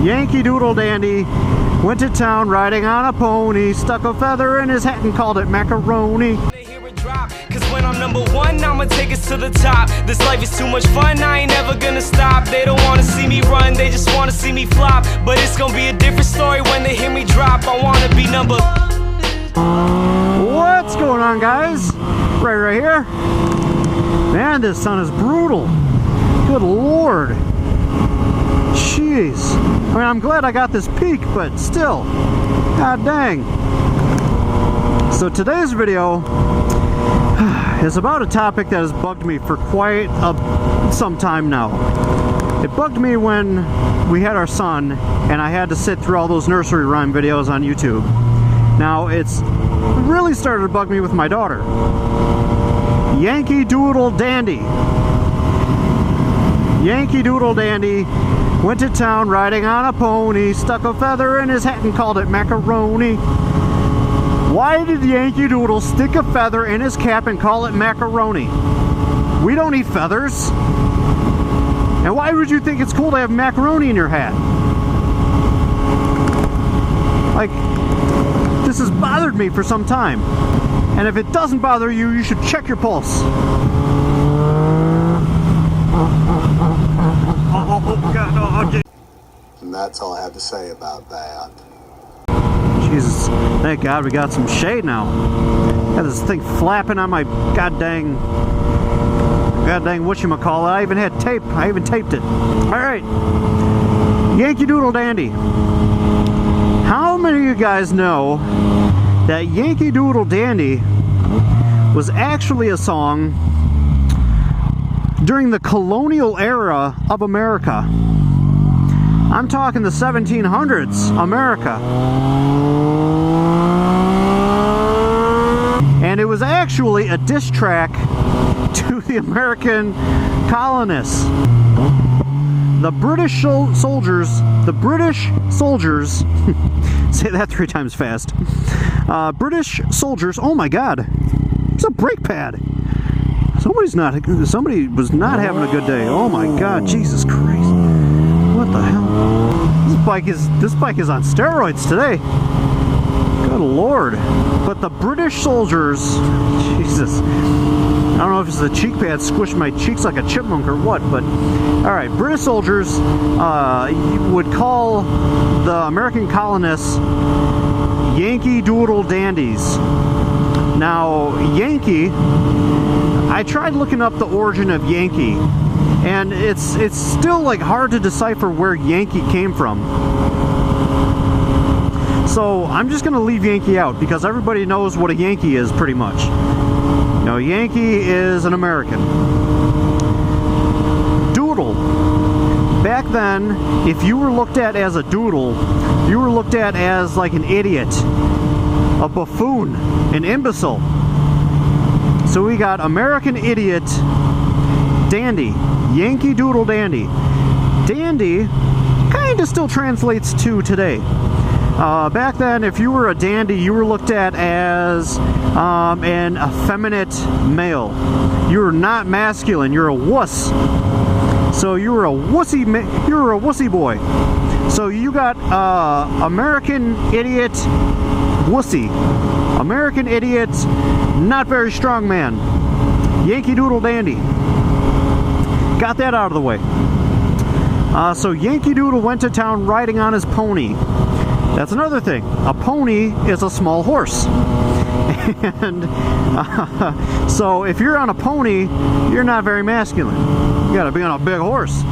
Yankee Doodle dandy went to town riding on a pony, stuck a feather in his hat and called it macaroni. Cause when I'm number one, I'ma take us to the top. This life is too much fun, I ain't never gonna stop. They don't wanna see me run, they just wanna see me flop. But it's gonna be a different story when they hear me drop. I wanna be number. What's going on, guys? Right here. Man, this sun is brutal. Good Lord. Jeez. I mean, I'm glad I got this peak, but still. God dang. So today's video is about a topic that has bugged me for quite some time now. It bugged me when we had our son and I had to sit through all those nursery rhyme videos on YouTube. Now it's really started to bug me with my daughter. Yankee Doodle dandy. Yankee Doodle dandy went to town riding on a pony, stuck a feather in his hat and called it macaroni. Why did Yankee Doodle stick a feather in his cap and call it macaroni? We don't eat feathers. And why would you think it's cool to have macaroni in your hat? Like, this has bothered me for some time. And if it doesn't bother you, you should check your pulse. And that's all I have to say about that. Jesus, thank God we got some shade now. Got this thing flapping on my god dang whatchamacallit. I even had tape. I even taped it. Alright. Yankee Doodle dandy. How many of you guys know that Yankee Doodle dandy was actually a song during the colonial era of America? I'm talking the 1700s America. And it was actually a diss track to the American colonists. The British soldiers, say that 3 times fast. British soldiers, oh my God, it's a brake pad. Somebody was not having a good day. Oh my God, Jesus Christ. What the hell? This bike is on steroids today. Good Lord. But the British soldiers, Jesus, I don't know if it's the cheek pad squished my cheeks like a chipmunk or what, but alright, British soldiers would call the American colonists Yankee Doodle dandies. Now, Yankee, I tried looking up the origin of Yankee, and it's still like hard to decipher where Yankee came from. So I'm just gonna leave Yankee out because everybody knows what a Yankee is pretty much. You know, Yankee is an American. Doodle. Back then, if you were looked at as a doodle, you were looked at as like an idiot, a buffoon, an imbecile. So we got American idiot, dandy, Yankee Doodle dandy. Dandy kind of still translates to today. Back then, if you were a dandy, you were looked at as an effeminate male. You were not masculine. You're a wuss. So you were a wussy. You were a wussy boy. So you got American idiot, wussy. American idiot, not very strong man. Yankee Doodle dandy. Got that out of the way. So Yankee Doodle went to town riding on his pony. That's another thing. A pony is a small horse. And so if you're on a pony, you're not very masculine. You gotta be on a big horse.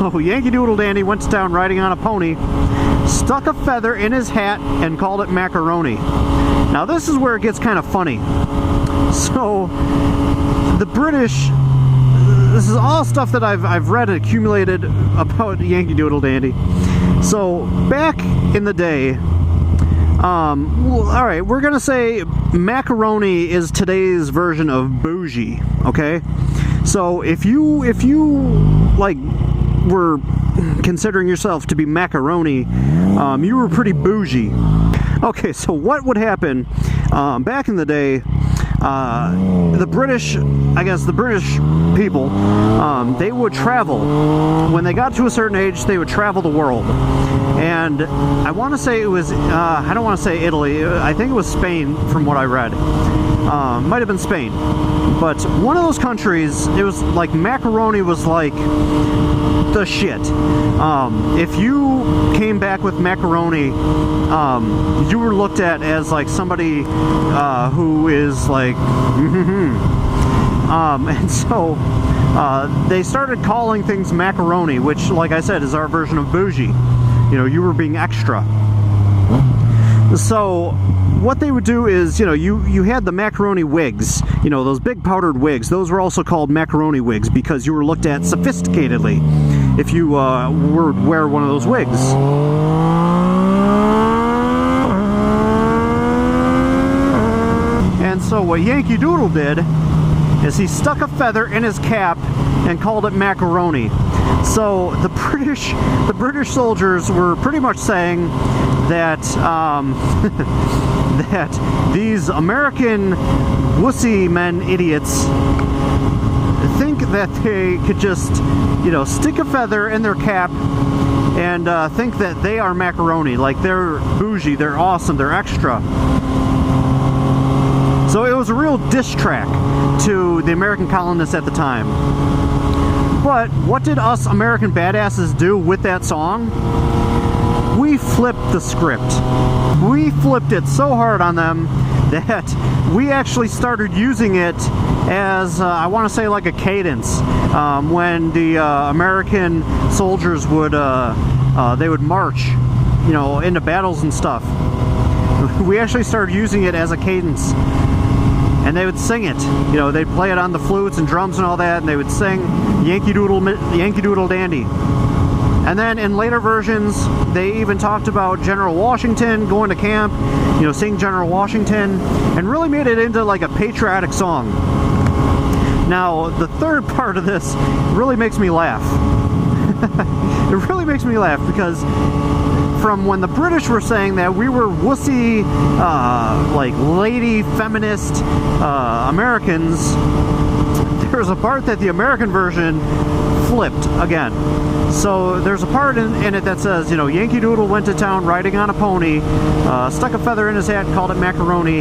So Yankee Doodle dandy went to town riding on a pony, stuck a feather in his hat and called it macaroni. Now this is where it gets kind of funny. So the British, this is all stuff that I've read and accumulated about Yankee Doodle dandy. So back in the day, well, all right, we're gonna say macaroni is today's version of bougie. Okay, so if you like were considering yourself to be macaroni, you were pretty bougie. Okay, so what would happen back in the day? the British, I guess the British people, they would travel. When they got to a certain age, they would travel the world. And I want to say it was, I don't want to say Italy, I think it was Spain from what I read. Might have been Spain. But one of those countries, it was like macaroni was like the shit. If you came back with macaroni, you were looked at as like somebody who is like, and so they started calling things macaroni, which, like I said, is our version of bougie. You know, you were being extra. So what they would do is, you know, you had the macaroni wigs, you know, those big powdered wigs. Those were also called macaroni wigs because you were looked at sophisticatedly if you would wear one of those wigs. And so what Yankee Doodle did is he stuck a feather in his cap and called it macaroni. So the British soldiers were pretty much saying that that these American wussy men idiots think that they could just, you know, stick a feather in their cap and think that they are macaroni, like they're bougie, they're awesome, they're extra. So it was a real diss track to the American colonists at the time. But what did us American badasses do with that song? We flipped the script. We flipped it so hard on them that we actually started using it as, I want to say, like a cadence. When the American soldiers would, they would march, you know, into battles and stuff. We actually started using it as a cadence. And they would sing it. You know, they'd play it on the flutes and drums and all that, and they would sing Yankee Doodle Dandy. And then in later versions, they even talked about General Washington going to camp, you know, sing General Washington, and really made it into like a patriotic song. Now, the third part of this really makes me laugh. It really makes me laugh because from when the British were saying that we were wussy, like lady feminist Americans, there's a part that the American version flipped again. So there's a part in it that says, you know, Yankee Doodle went to town riding on a pony, stuck a feather in his hat, called it macaroni.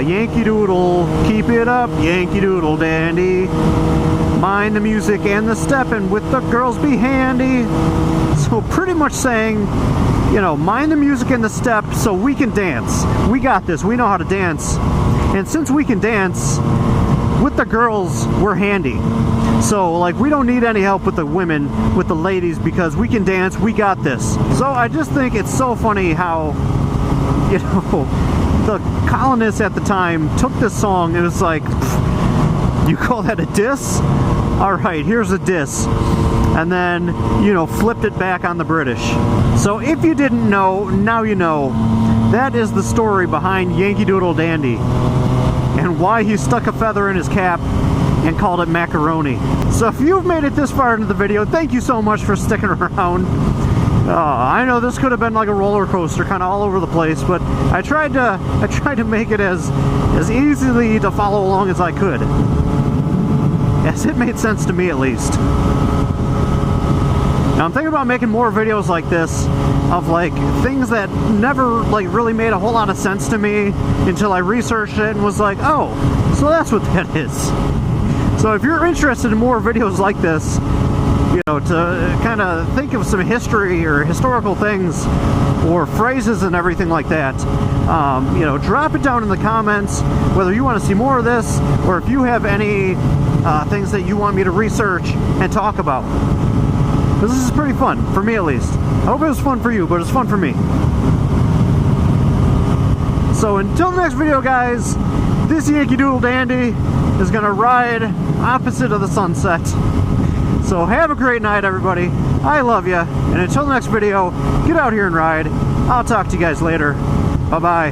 Yankee Doodle, keep it up, Yankee Doodle dandy. Mind the music and the steppin', with the girls be handy. So pretty much saying, you know, mind the music and the step so we can dance. We got this, we know how to dance. And since we can dance, with the girls, we're handy. So, like, we don't need any help with the women, with the ladies, because we can dance, we got this. So I just think it's so funny how, you know, the colonists at the time took this song, it was like, you call that a diss? Alright, here's a diss. And then, you know, flipped it back on the British. So if you didn't know, now you know. That is the story behind Yankee Doodle Dandy and why he stuck a feather in his cap and called it macaroni. So if you've made it this far into the video, thank you so much for sticking around. I know this could have been like a roller coaster, kind of all over the place, but I tried to make it as easily to follow along as I could, as it made sense to me at least. Now I'm thinking about making more videos like this of like things that never like really made a whole lot of sense to me until I researched it and was like, oh, so that's what that is. So if you're interested in more videos like this, you know, to kind of think of some history or historical things or phrases and everything like that, you know, drop it down in the comments whether you want to see more of this or if you have any things that you want me to research and talk about. Because this is pretty fun, for me at least. I hope it was fun for you, but it's fun for me. So until the next video, guys, this Yankee Doodle Dandy is going to ride opposite of the sunset. So have a great night, everybody. I love you. And until the next video, get out here and ride. I'll talk to you guys later. Bye-bye.